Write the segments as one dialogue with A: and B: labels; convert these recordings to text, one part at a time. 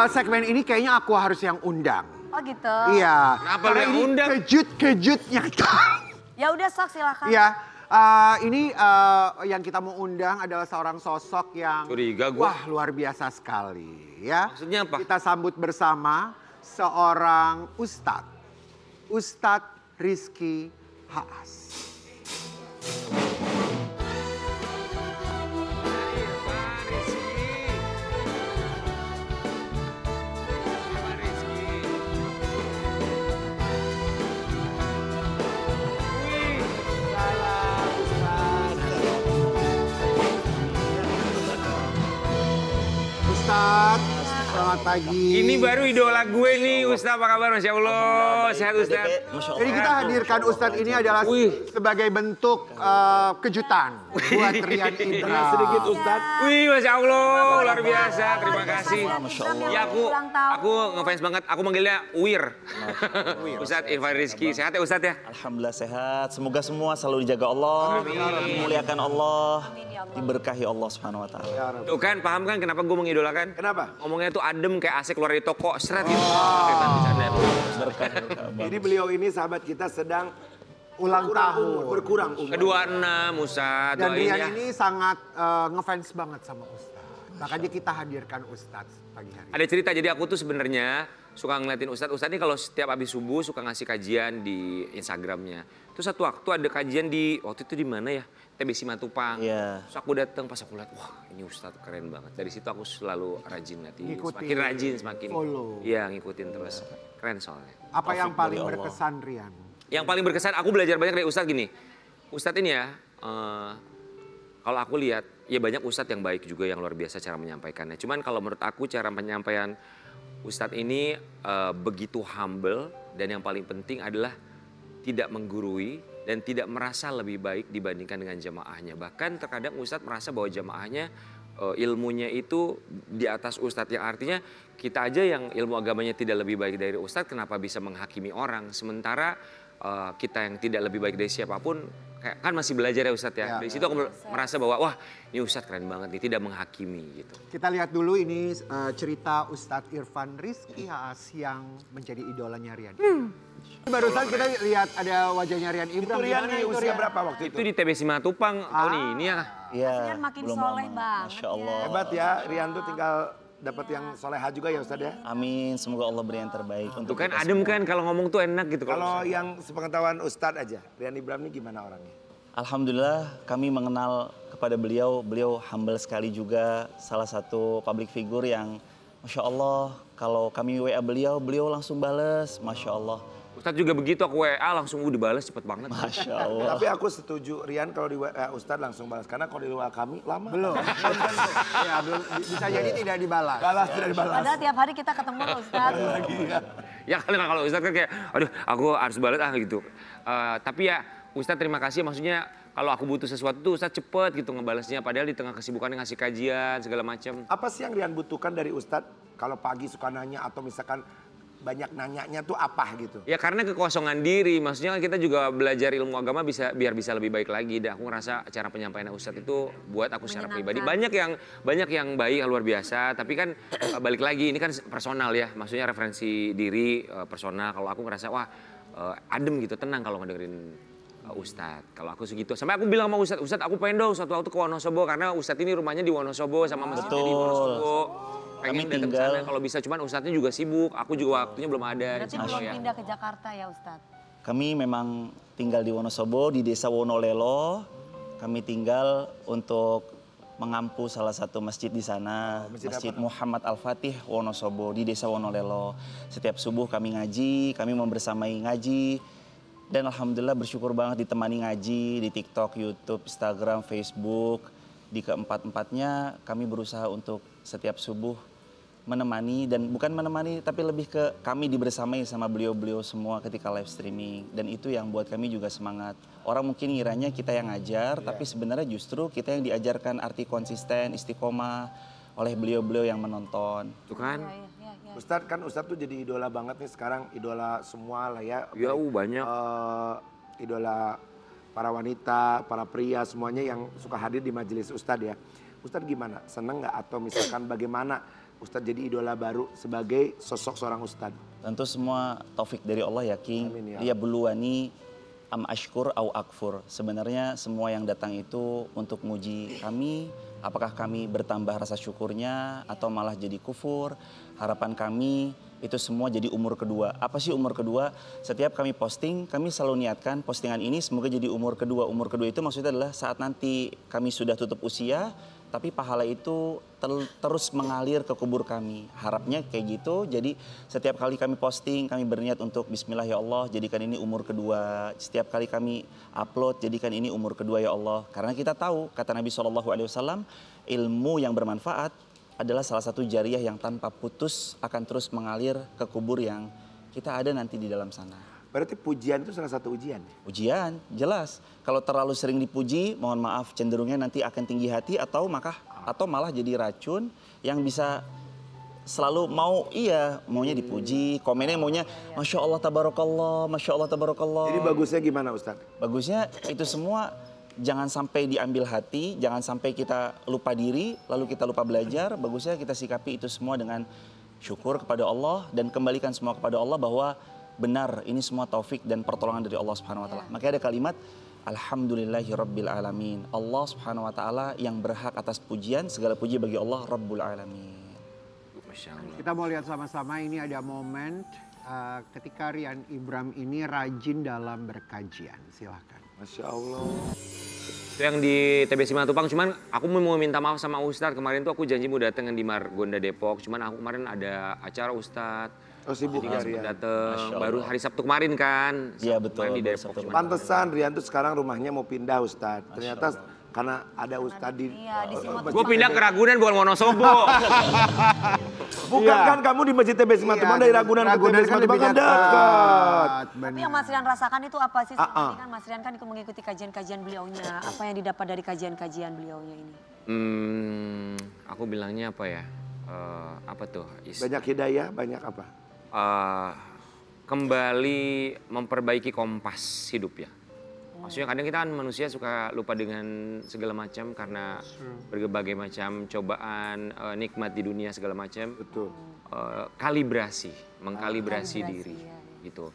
A: segmen ini kayaknya aku harus yang undang.
B: Oh gitu.
A: Iya.
C: Kenapa
A: Karena
C: yang
A: ini
C: undang?
A: kejut-kejut nyata.
B: Ya udah sok silakan.
A: Iya. Ini yang kita mau undang adalah seorang sosok yang
C: Curiga gua.
A: wah luar biasa sekali ya.
C: Maksudnya apa?
A: Kita sambut bersama seorang Ustadz Rizky Haas. Ustadz, selamat pagi.
C: Ini baru idola gue nih, Ustadz, apa kabar? Masya Allah, sehat Ustadz.
A: Jadi kita hadirkan Ustadz ini adalah sebagai bentuk kejutan buat Rian Indra.
D: Sedikit Ustadz.
C: Wih, Masya Allah, luar biasa, terima kasih.
B: Masya Allah.
C: Ya aku ngefans banget, aku manggilnya Wir. Ustadz Irfan Rizky, sehat ya Ustadz ya?
D: Alhamdulillah sehat. Semoga semua selalu dijaga Allah, dimuliakan Allah, diberkahi Allah Subhanahu wa taala.
C: Tuh kan, paham kan kenapa gue mengidolakan?
D: Kenapa?
C: Ngomongnya tuh adem kayak AC keluar dari toko, seret gitu.
D: Berkah.
E: Jadi beliau ini sahabat kita sedang
A: Ulang tahun.
E: berkurang umur.
C: Kedua 6, Ustadz,
A: Dan
C: doain
A: Rian
C: ya.
A: ini sangat ngefans banget sama Ustadz. Makanya kita hadirkan Ustadz pagi hari.
C: Ada cerita, jadi aku tuh sebenarnya suka ngeliatin Ustadz. Ustadz ini kalau setiap habis subuh suka ngasih kajian di Instagramnya. Terus satu waktu ada kajian waktu itu di mana ya? TB Simatupang.
D: Iya.
C: Terus aku datang, pas aku lihat, wah ini Ustadz keren banget. Dari situ aku selalu rajin nanti.
A: Ngikutin,
C: Semakin rajin, semakin
A: follow.
C: Iya, ngikutin terus. Keren soalnya.
A: Apa yang paling
D: dari Allah.
A: berkesan Rian?
C: Yang paling berkesan, aku belajar banyak dari Ustadz gini. Ustadz ini ya, kalau aku lihat, ya banyak Ustadz yang baik juga yang luar biasa cara menyampaikannya. Cuman kalau menurut aku cara penyampaian Ustadz ini begitu humble, dan yang paling penting adalah tidak menggurui dan tidak merasa lebih baik dibandingkan dengan jamaahnya. Bahkan terkadang Ustadz merasa bahwa jamaahnya ilmunya itu di atas Ustadz. Yang artinya kita aja yang ilmu agamanya tidak lebih baik dari Ustadz, kenapa bisa menghakimi orang. Sementara kita yang tidak lebih baik dari siapapun, kan masih belajar ya Ustadz ya. Dari situ aku merasa bahwa wah ini Ustadz keren banget nih, tidak menghakimi gitu.
A: Kita lihat dulu ini cerita Ustadz Irfan Rizky Haas yang menjadi idolanya Rian. Barusan kita lihat ada wajahnya Rian Indra.
E: Itu Rian nih usia berapa waktu itu?
C: Itu di TB Simatupang tahun ini ya.
D: Iya.
B: Rian makin
D: belum
B: soleh
D: lama.
B: banget
D: Masya Allah.
E: Hebat ya, Rian tuh tinggal dapat yang soleha juga ya Ustadz ya.
D: Amin. Semoga Allah beri yang terbaik untuk
C: Tuh kan
D: kita
C: adem
D: semua.
C: kan kalau ngomong tuh enak gitu.
E: Kalau yang sepengetahuan Ustadz aja, Rian Ibrahim ini gimana orangnya?
D: Alhamdulillah kami mengenal kepada beliau. Beliau humble sekali juga. Salah satu public figure yang Masya Allah kalau kami WA beliau, beliau langsung bales. Masya Allah.
C: Ustadz juga begitu, aku WA langsung dibales cepet banget.
D: Masya Allah.
E: Tapi aku setuju Rian kalau di WA Ustadz langsung balas. Karena kalau di WA kami lama.
A: Belum. Ya, belum. Bisa jadi tidak dibalas.
E: Balas tidak dibalas.
B: Padahal tiap hari kita ketemu loh Ustaz.
C: Ya kalau Ustadz kan kayak, aduh aku harus balas gitu. Tapi ya Ustadz terima kasih, maksudnya kalau aku butuh sesuatu tuh Ustadz cepet gitu ngebalasnya. Padahal di tengah kesibukannya ngasih kajian segala macam.
E: Apa sih yang Rian butuhkan dari Ustadz? Kalau pagi suka nanya atau misalkan banyak nanyanya tuh apa gitu?
C: Ya karena kekosongan diri, maksudnya kan kita juga belajar ilmu agama biar bisa lebih baik lagi. Dan aku ngerasa cara penyampaian Ustadz itu buat aku secara pribadi banyak yang baik luar biasa. Tapi kan balik lagi ini kan personal ya, maksudnya referensi diri personal. Kalau aku ngerasa wah adem gitu, tenang kalau ngedengerin Ustadz. Kalau aku segitu, sampai aku bilang sama Ustadz aku pengen dong suatu waktu ke Wonosobo karena Ustadz ini rumahnya di Wonosobo sama masjidnya di Wonosobo. Pengen datang ke sana kalau bisa, cuman Ustadznya juga sibuk, aku juga waktunya belum ada.
B: Berarti belum pindah ke Jakarta ya Ustadz?
D: Kami memang tinggal di Wonosobo, di desa Wonolelo. Kami tinggal untuk mengampu salah satu masjid di sana. Masjid Muhammad Al-Fatih Wonosobo di desa Wonolelo. Setiap subuh kami ngaji, kami membersamai ngaji. Dan Alhamdulillah bersyukur banget ditemani ngaji di TikTok, YouTube, Instagram, Facebook. Di keempat-empatnya kami berusaha untuk setiap subuh menemani, dan bukan menemani tapi lebih ke kami dibersamai sama beliau-beliau semua ketika live streaming, dan itu yang buat kami juga semangat. Orang mungkin ngiranya kita yang ngajar, tapi sebenarnya justru kita yang diajarkan arti konsisten, istiqomah oleh beliau-beliau yang menonton.
C: Tuh kan?
E: Ustadz kan Ustadz tuh jadi idola banget nih sekarang, idola semua lah ya.
C: Ya banyak.
E: Idola para wanita, para pria semuanya yang suka hadir di majelis Ustadz ya. Ustadz gimana? Seneng nggak atau misalkan bagaimana Ustadz jadi idola baru sebagai sosok seorang Ustadz?
D: Tentu semua taufik dari Allah ya King.
E: Amin, ya.
D: Dia buluani am ashkur au akfur. Sebenarnya semua yang datang itu untuk muji kami. Apakah kami bertambah rasa syukurnya atau malah jadi kufur. Harapan kami itu semua jadi umur kedua. Apa sih umur kedua? Setiap kami posting, kami selalu niatkan postingan ini semoga jadi umur kedua. Umur kedua itu maksudnya adalah saat nanti kami sudah tutup usia, tapi pahala itu terus mengalir ke kubur kami. Harapnya kayak gitu. Jadi setiap kali kami posting, kami berniat untuk Bismillah ya Allah, jadikan ini umur kedua. Setiap kali kami upload, jadikan ini umur kedua ya Allah. Karena kita tahu, kata Nabi SAW, ilmu yang bermanfaat adalah salah satu jariah yang tanpa putus akan terus mengalir ke kubur yang kita ada nanti di dalam sana.
E: Berarti pujian itu salah satu ujian?
D: Ujian, jelas. Kalau terlalu sering dipuji, mohon maaf, cenderungnya nanti akan tinggi hati atau malah jadi racun yang bisa selalu maunya dipuji, komennya maunya Masya Allah tabarakallah, Masya Allah tabarakallah.
E: Jadi bagusnya gimana Ustadz?
D: Bagusnya itu semua jangan sampai diambil hati, jangan sampai kita lupa diri, lalu kita lupa belajar. Bagusnya kita sikapi itu semua dengan syukur kepada Allah dan kembalikan semua kepada Allah bahwa benar ini semua taufik dan pertolongan dari Allah Subhanahu wa taala. Makanya ada kalimat Alhamdulillahirabbil alamin. Allah Subhanahu wa taala yang berhak atas pujian, segala puji bagi Allah Rabbul alamin.
C: Masya Allah.
A: Kita mau lihat sama-sama, ini ada momen ketika Rian Ibram ini rajin dalam berkajian. Silahkan.
E: Masya Allah.
C: Itu yang di TBC Matupang, cuman aku mau minta maaf sama Ustadz. Kemarin tuh aku janji mau datang di Margonda Depok, cuman aku kemarin ada acara Ustadz.
E: Oh sibuk
C: Jadi nggak
E: Rian.
C: sempet dateng, baru hari Sabtu kemarin kan.
D: Iya,
C: Sabtu
D: betul,
C: kemarin di
D: baru
C: Depok.
D: Sabtu
C: cuman.
E: Pantesan Rian tuh sekarang rumahnya mau pindah Ustadz. Ternyata karena ada Ustadz di...
B: Iya, di Simot.
C: Gue pindah ke Ragunan bukan Wonosobo.
E: Bukan
A: Iya.
E: kan kamu di Masjid TBC Matupang dari Ragunan ke TBC
A: kan
E: Matupang
A: lebih
E: kan dekat.
B: Tapi yang Mas Rian rasakan itu apa sih? Selama ini kan Mas Rian kan ikut mengikuti kajian-kajian beliaunya. Apa yang didapat dari kajian-kajian beliaunya ini?
C: Aku bilangnya apa ya? Apa tuh?
E: Banyak hidayah, banyak apa?
C: Kembali memperbaiki kompas hidup ya. Maksudnya kadang kita kan manusia suka lupa dengan segala macam karena berbagai macam cobaan, nikmat di dunia segala macam.
E: Betul.
C: Kalibrasi, mengkalibrasi diri gitu.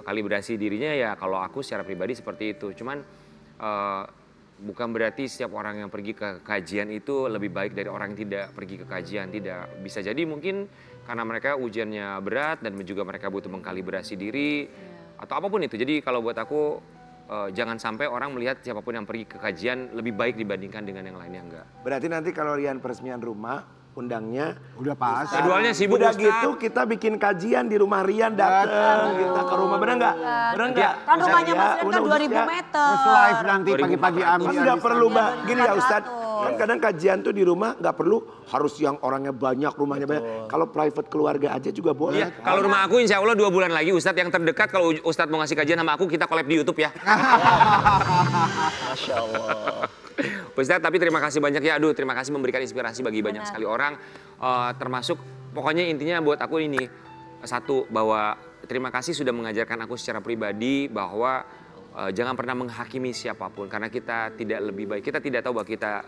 C: Kalibrasi dirinya ya kalau aku secara pribadi seperti itu. Cuman bukan berarti setiap orang yang pergi ke kajian itu lebih baik dari orang yang tidak pergi ke kajian. Tidak, bisa jadi mungkin karena mereka ujiannya berat dan juga mereka butuh mengkalibrasi diri atau apapun itu. Jadi kalau buat aku jangan sampai orang melihat siapapun yang pergi ke kajian lebih baik dibandingkan dengan yang lainnya, enggak.
E: Berarti nanti kalau Rian peresmian rumah, undangnya
A: Udah pas.
C: Jadwalnya sibuk
E: udah
C: Ustadz.
E: gitu kita bikin kajian di rumah Rian, datang kita ke rumah, bener nggak? Bener nggak?
B: Kan rumahnya Mas Rian kan
E: Udah,
B: 2000 meter.
A: Terus live nanti
C: 2004.
A: pagi-pagi
E: Kan
A: ambil.
E: nggak perlu
B: Iya,
E: Mbak, gini ya Ustadz.
B: 400.
E: Kan kadang kajian tuh di rumah nggak perlu harus yang orangnya banyak, rumahnya banyak. Kalau private keluarga aja juga boleh.
C: Iya, kalau rumah aku insya Allah 2 bulan lagi Ustadz yang terdekat kalau Ustadz mau ngasih kajian sama aku kita collab di YouTube ya.
D: Masya Allah.
C: Ustadz tapi terima kasih banyak ya, aduh terima kasih memberikan inspirasi bagi banyak sekali orang. Termasuk pokoknya intinya buat aku ini, satu bahwa terima kasih sudah mengajarkan aku secara pribadi bahwa jangan pernah menghakimi siapapun karena kita tidak lebih baik. Kita tidak tahu bahwa kita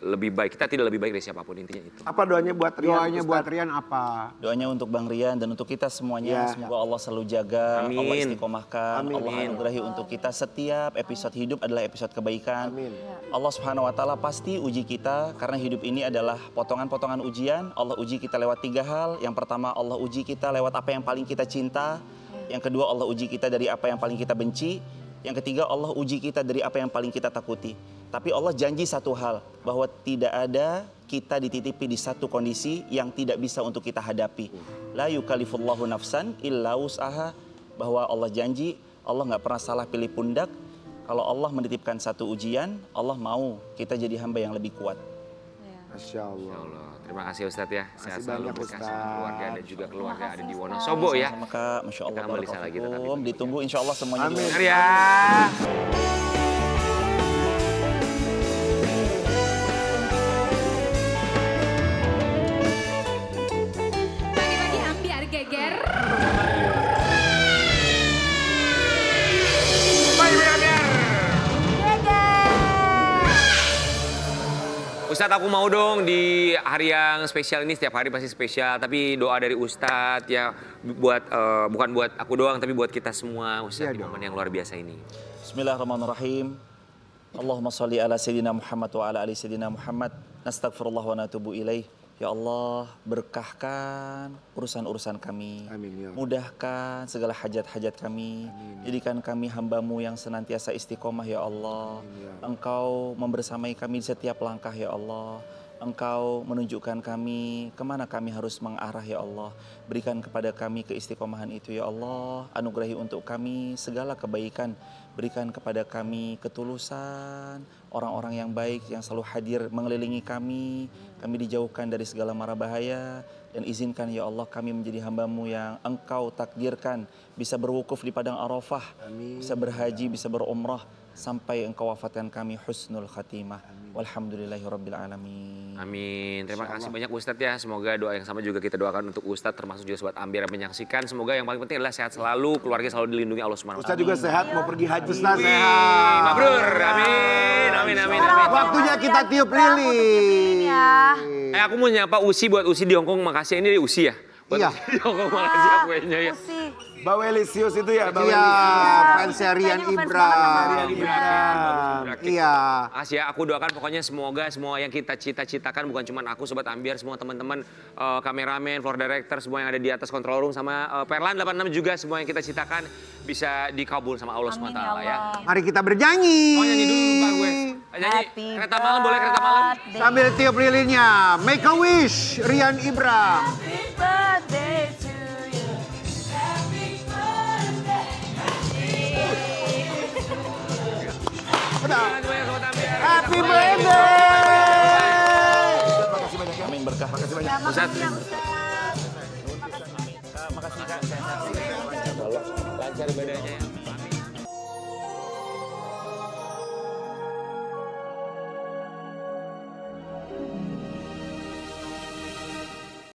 C: lebih baik. Kita tidak lebih baik dari siapapun, intinya itu.
E: Apa doanya buat Rian?
A: Doanya buat
E: Ustadz?
A: Rian apa?
D: Doanya untuk Bang Rian dan untuk kita semuanya,
E: Ya.
D: semoga Allah selalu jaga,
C: Amin.
D: Allah istiqomahkan,
E: Amin.
D: Allah anugerahi untuk kita setiap episode hidup adalah episode kebaikan.
E: Amin.
D: Allah Subhanahu wa taala pasti uji kita karena hidup ini adalah potongan-potongan ujian. Allah uji kita lewat 3 hal. Yang pertama Allah uji kita lewat apa yang paling kita cinta. Yang kedua Allah uji kita dari apa yang paling kita benci. Yang ketiga Allah uji kita dari apa yang paling kita takuti. Tapi Allah janji satu hal, bahwa tidak ada kita dititipi di satu kondisi yang tidak bisa untuk kita hadapi. La yukallifullahu nafsan illa wus'aha, bahwa Allah janji, Allah nggak pernah salah pilih pundak. Kalau Allah menitipkan satu ujian, Allah mau kita jadi hamba yang lebih kuat.
E: Masya Allah.
C: Ya Allah, terima kasih Ustadz ya. Sehat selalu
E: banyak,
C: berkah sama
E: Ustadz.
C: keluarga dan juga keluarga ada di Wonosobo ya.
D: Sama Kak, Masya Allah.
C: Kita kembali lagi tetap
D: Barakallahu.
C: di
D: Ditunggu insya Allah semuanya.
E: Amin.
C: Benar ya.
F: Pagi-pagi ambiar geger.
C: Ustadz aku mau dong di hari yang spesial ini, setiap hari pasti spesial, tapi doa dari Ustadz ya buat bukan buat aku doang tapi buat kita semua Ustadz di momen yang luar biasa ini.
D: Bismillahirrahmanirrahim. Allahumma sholli ala sayyidina Muhammad wa ala ali sayyidina Muhammad. Nastaghfirullah wa natubu ilaih. Ya Allah, berkahkan urusan-urusan kami.
E: Amin, ya.
D: Mudahkan segala hajat-hajat kami.
E: Amin.
D: Jadikan kami hamba-Mu yang senantiasa istiqomah ya Allah.
E: Amin, ya.
D: Engkau membersamai kami di setiap langkah ya Allah. Engkau menunjukkan kami kemana kami harus mengarah ya Allah. Berikan kepada kami keistiqomahan itu ya Allah. Anugerahi untuk kami segala kebaikan. Berikan kepada kami ketulusan, orang-orang yang baik yang selalu hadir mengelilingi kami. Kami dijauhkan dari segala mara bahaya. Dan izinkan ya Allah kami menjadi hamba-Mu yang Engkau takdirkan bisa berwukuf di Padang Arafah.
E: Amin.
D: Bisa berhaji, bisa berumrah. Sampai Engkau wafatkan kami husnul khatimah. Walhamdulillahirabbil alamin.
C: Amin. Terima kasih banyak Ustadz ya. Semoga doa yang sama juga kita doakan untuk Ustadz, termasuk juga sobat Ambiar yang menyaksikan. Semoga yang paling penting adalah sehat selalu, keluarga selalu dilindungi Allah Subhanahu wa
E: Ustaz juga sehat, mau pergi haji.
A: Ustaz sehat.
C: Mabrur. Amin. Amin. Amin. Amin.
A: Waktunya kita tiup lilin.
B: Ya.
C: Aku mau nyapa Usi buat Usi di Hongkong. Makasih, ini Usi ya. Buat
A: Iya.
C: Usi di Hongkong, makasih ya kuenya ya.
E: Bawelisius itu ya,
A: Iya,
E: Bawelisius.
A: fansnya Rian
B: Kayaknya ngefans
A: Ibram.
B: banget sama
E: Rian Ibram.
A: Iya.
C: Makasih ya, aku doakan pokoknya semoga semua yang kita cita-citakan bukan cuma aku Sobat Ambiar, semua teman-teman kameramen, floor director, semua yang ada di atas control room sama Perlan 86 juga semua yang kita citakan bisa dikabul sama Allah
B: Amin
C: SWT
B: ya Allah.
C: ya.
A: Mari kita bernyanyi.
C: Oh nyanyi dulu lupa gue. Nyanyi
B: Happy
C: kereta malam boleh kereta malam?
B: birthday.
A: Sambil tiup lilinnya, Make a Wish, Rian Ibram.
B: Happy birthday to you.
A: Happy birthday.
D: Amin berkah. Makasih banyak.
B: Ya, makasih ya Ustaz.
D: Makasih Kak.
C: Lancar ibadahnya ya.